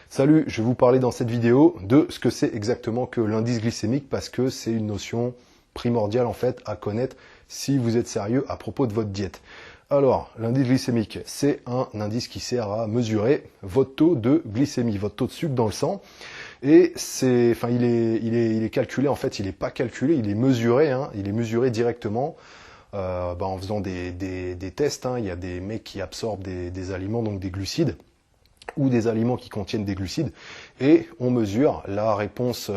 Salut, je vais vous parler dans cette vidéo de ce que c'est exactement que l'indice glycémique parce que c'est une notion primordiale en fait à connaître si vous êtes sérieux à propos de votre diète. Alors, l'indice glycémique, c'est un indice qui sert à mesurer votre taux de glycémie, votre taux de sucre dans le sang. Et il est calculé, en fait, il n'est pas calculé, il est mesuré, il est mesuré directement en faisant des tests. Il y a des mecs qui absorbent des aliments, donc des glucides, ou des aliments qui contiennent des glucides, et on mesure la réponse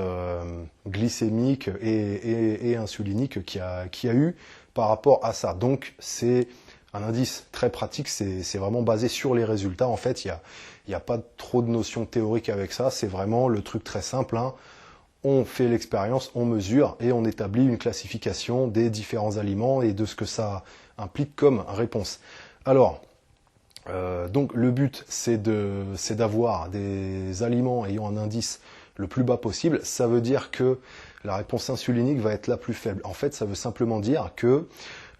glycémique et insulinique qu'il y a eu par rapport à ça. Donc c'est un indice très pratique, c'est vraiment basé sur les résultats. En fait, il n'y a pas trop de notions théoriques avec ça, c'est vraiment le truc très simple. On fait l'expérience, on mesure et on établit une classification des différents aliments et de ce que ça implique comme réponse. Alors, donc le but c'est d'avoir des aliments ayant un indice le plus bas possible. Ça veut dire que la réponse insulinique va être la plus faible. En fait, ça veut simplement dire que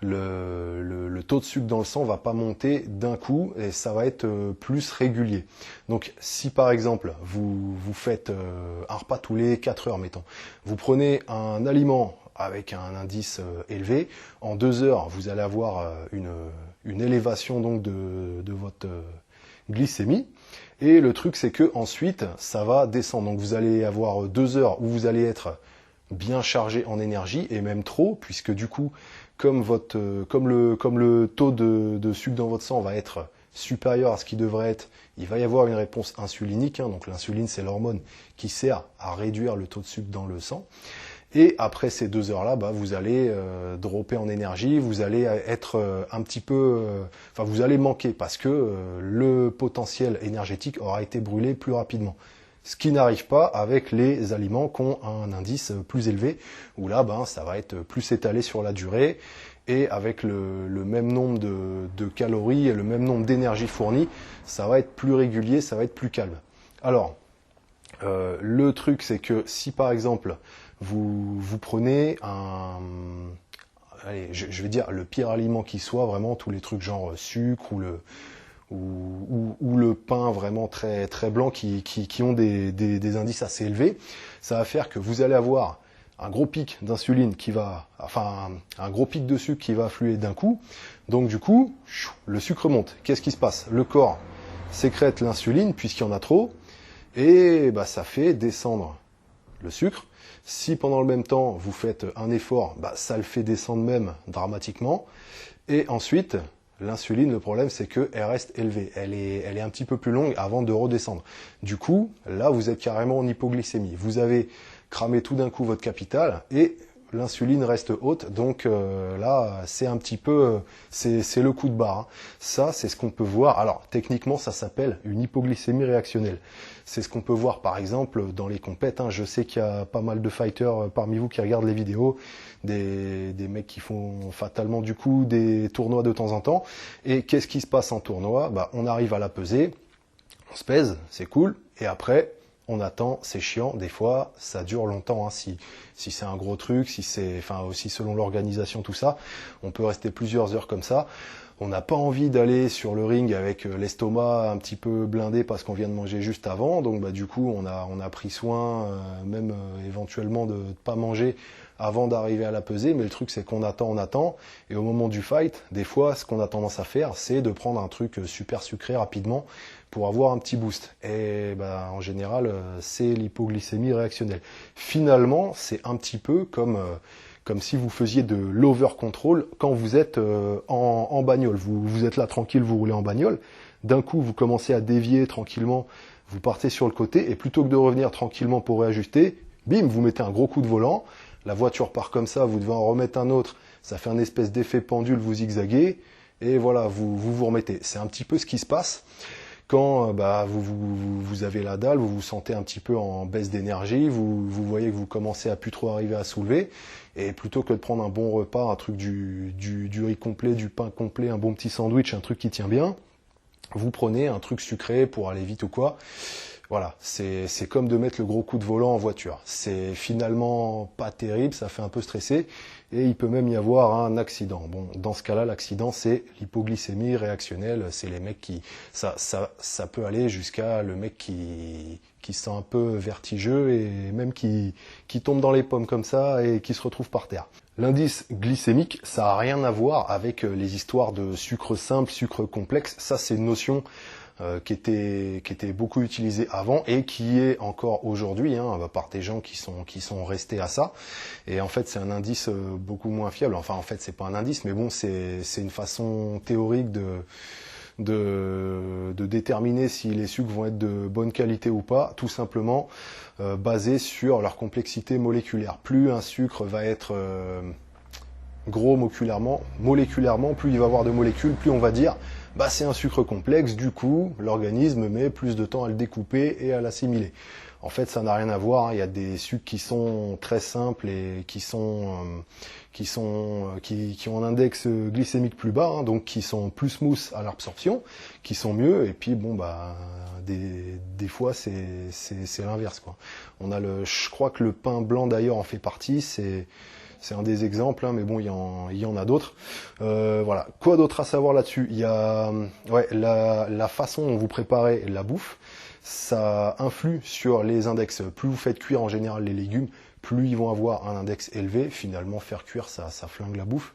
le taux de sucre dans le sang va pas monter d'un coup et ça va être plus régulier. Donc si par exemple vous faites un repas tous les 4 heures, mettons, vous prenez un aliment avec un indice élevé, en 2 heures vous allez avoir une élévation donc de votre glycémie. Et le truc c'est que ensuite ça va descendre. Donc vous allez avoir 2 heures où vous allez être bien chargé en énergie et même trop, puisque du coup comme le taux de sucre dans votre sang va être supérieur à ce qu'il devrait être, il va y avoir une réponse insulinique. Donc l'insuline, c'est l'hormone qui sert à réduire le taux de sucre dans le sang. Et après ces 2 heures-là, vous allez dropper en énergie, vous allez être un petit peu... vous allez manquer parce que le potentiel énergétique aura été brûlé plus rapidement. Ce qui n'arrive pas avec les aliments qui ont un indice plus élevé, où là, ça va être plus étalé sur la durée, et avec le même nombre de calories et le même nombre d'énergie fournie, ça va être plus régulier, ça va être plus calme. Alors, le truc, c'est que si par exemple, vous prenez je vais dire le pire aliment qui soit, vraiment tous les trucs genre sucre ou le pain vraiment très très blanc qui ont des indices assez élevés, ça va faire que vous allez avoir un gros pic d'insuline un gros pic de sucre qui va affluer d'un coup. Donc du coup, le sucre monte. Qu'est-ce qui se passe? Le corps sécrète l'insuline puisqu'il y en a trop et ça fait descendre le sucre. Si pendant le même temps vous faites un effort, ça le fait descendre même dramatiquement. Et ensuite, l'insuline, le problème, c'est qu'elle reste élevée. Elle est un petit peu plus longue avant de redescendre. Du coup, là, vous êtes carrément en hypoglycémie. Vous avez cramé tout d'un coup votre capital et l'insuline reste haute. Donc là, c'est un petit peu... c'est le coup de barre. Ça, c'est ce qu'on peut voir. Alors, techniquement, ça s'appelle une hypoglycémie réactionnelle. C'est ce qu'on peut voir, par exemple, dans les compètes. Je sais qu'il y a pas mal de fighters parmi vous qui regardent les vidéos, des mecs qui font fatalement du coup des tournois de temps en temps. Et qu'est-ce qui se passe en tournoi? On arrive à la peser, on se pèse, c'est cool, et après on attend, c'est chiant, des fois ça dure longtemps, si c'est un gros truc, si c'est, aussi selon l'organisation, tout ça, on peut rester plusieurs heures comme ça. On n'a pas envie d'aller sur le ring avec l'estomac un petit peu blindé parce qu'on vient de manger juste avant, donc du coup on a pris soin même éventuellement de ne pas manger avant d'arriver à la pesée, mais le truc c'est qu'on attend, et au moment du fight, des fois ce qu'on a tendance à faire, c'est de prendre un truc super sucré rapidement pour avoir un petit boost. Et en général, c'est l'hypoglycémie réactionnelle. Finalement, c'est un petit peu comme si vous faisiez de l'over-control quand vous êtes en bagnole. Vous êtes là tranquille, vous roulez en bagnole, d'un coup vous commencez à dévier tranquillement, vous partez sur le côté, et plutôt que de revenir tranquillement pour réajuster, bim, vous mettez un gros coup de volant, la voiture part comme ça, vous devez en remettre un autre, ça fait un espèce d'effet pendule, vous zigzaguez, et voilà, vous remettez. C'est un petit peu ce qui se passe quand vous avez la dalle, vous vous sentez un petit peu en baisse d'énergie, vous voyez que vous commencez à plus trop arriver à soulever, et plutôt que de prendre un bon repas, un truc du riz complet, du pain complet, un bon petit sandwich, un truc qui tient bien, vous prenez un truc sucré pour aller vite ou quoi, Voilà, c'est comme de mettre le gros coup de volant en voiture. C'est finalement pas terrible, ça fait un peu stresser, et il peut même y avoir un accident. Bon, dans ce cas-là, l'accident, c'est l'hypoglycémie réactionnelle. C'est les mecs qui... Ça peut aller jusqu'à le mec qui se sent un peu vertigeux et même qui tombe dans les pommes comme ça et qui se retrouve par terre. L'indice glycémique, ça n'a rien à voir avec les histoires de sucre simple, sucre complexe. Ça, c'est une notion qui était beaucoup utilisée avant et qui est encore aujourd'hui, par des gens qui sont restés à ça. Et en fait, c'est un indice beaucoup moins fiable. Enfin, en fait, c'est pas un indice, mais bon, c'est une façon théorique de déterminer si les sucres vont être de bonne qualité ou pas, tout simplement basé sur leur complexité moléculaire. Plus un sucre va être gros moléculairement, plus il va avoir de molécules, plus on va dire c'est un sucre complexe, du coup l'organisme met plus de temps à le découper et à l'assimiler. En fait, ça n'a rien à voir, il y a des sucres qui sont très simples et qui ont un index glycémique plus bas, donc qui sont plus smooth à l'absorption, qui sont mieux, et puis des fois c'est l'inverse, quoi. Je crois que le pain blanc d'ailleurs en fait partie, c'est un des exemples, mais bon, il y en a d'autres. Voilà. Quoi d'autre à savoir là-dessus? Il y a la façon dont vous préparez la bouffe, ça influe sur les index. Plus vous faites cuire en général les légumes, plus ils vont avoir un index élevé. Finalement, faire cuire, ça flingue la bouffe.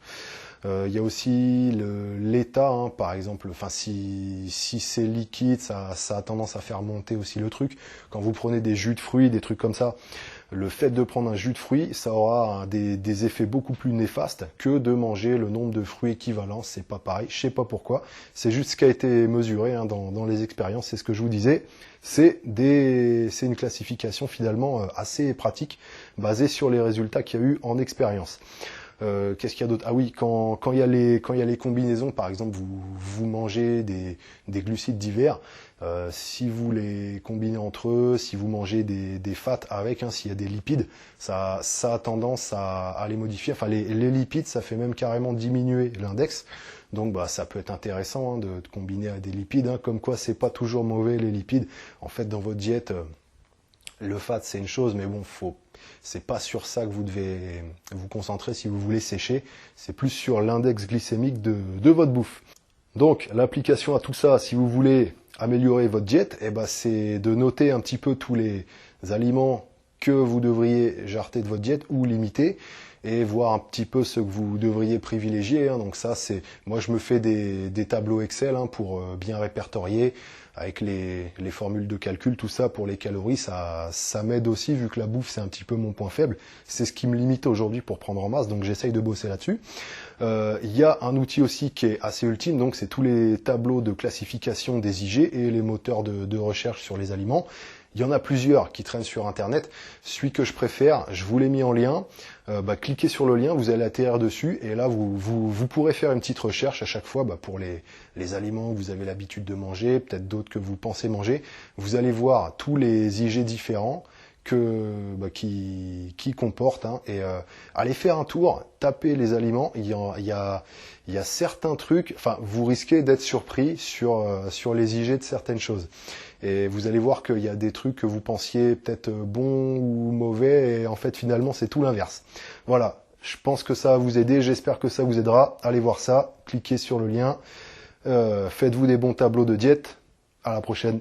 Il y a aussi l'état, par exemple. Enfin, si c'est liquide, ça a tendance à faire monter aussi le truc. Quand vous prenez des jus de fruits, des trucs comme ça, le fait de prendre un jus de fruits, ça aura des effets beaucoup plus néfastes que de manger le nombre de fruits équivalents. C'est pas pareil, je sais pas pourquoi. C'est juste ce qui a été mesuré dans les expériences, c'est ce que je vous disais. C'est une classification finalement assez pratique, basée sur les résultats qu'il y a eu en expérience. Qu'est-ce qu'il y a d'autre? Ah oui, quand il y a les combinaisons, par exemple, vous mangez des glucides divers, si vous les combinez entre eux, si vous mangez des fats avec, s'il y a des lipides, ça a tendance à les modifier. Enfin, les lipides, ça fait même carrément diminuer l'index. Donc ça peut être intéressant de combiner à des lipides, comme quoi c'est pas toujours mauvais les lipides. En fait, dans votre diète, le fat c'est une chose, mais bon, c'est pas sur ça que vous devez vous concentrer si vous voulez sécher. C'est plus sur l'index glycémique de votre bouffe. Donc l'application à tout ça, si vous voulez améliorer votre diète, c'est de noter un petit peu tous les aliments que vous devriez jarter de votre diète ou limiter, et voir un petit peu ce que vous devriez privilégier. Donc ça, moi je me fais des tableaux Excel pour bien répertorier avec les formules de calcul, tout ça pour les calories. Ça m'aide aussi, vu que la bouffe c'est un petit peu mon point faible. C'est ce qui me limite aujourd'hui pour prendre en masse, donc j'essaye de bosser là-dessus. Il y a un outil aussi qui est assez ultime, donc c'est tous les tableaux de classification des IG et les moteurs de recherche sur les aliments. Il y en a plusieurs qui traînent sur Internet. Celui que je préfère, je vous l'ai mis en lien. Cliquez sur le lien, vous allez atterrir dessus et là vous pourrez faire une petite recherche à chaque fois pour les aliments que vous avez l'habitude de manger, peut-être d'autres que vous pensez manger. Vous allez voir tous les IG différents qui comportent, et allez faire un tour, tapez les aliments. Il y a certains trucs, vous risquez d'être surpris sur les IG de certaines choses. Et vous allez voir qu'il y a des trucs que vous pensiez peut-être bons ou mauvais, et en fait finalement c'est tout l'inverse. Voilà, je pense que ça va vous aider, j'espère que ça vous aidera. Allez voir ça, cliquez sur le lien, faites-vous des bons tableaux de diète. À la prochaine.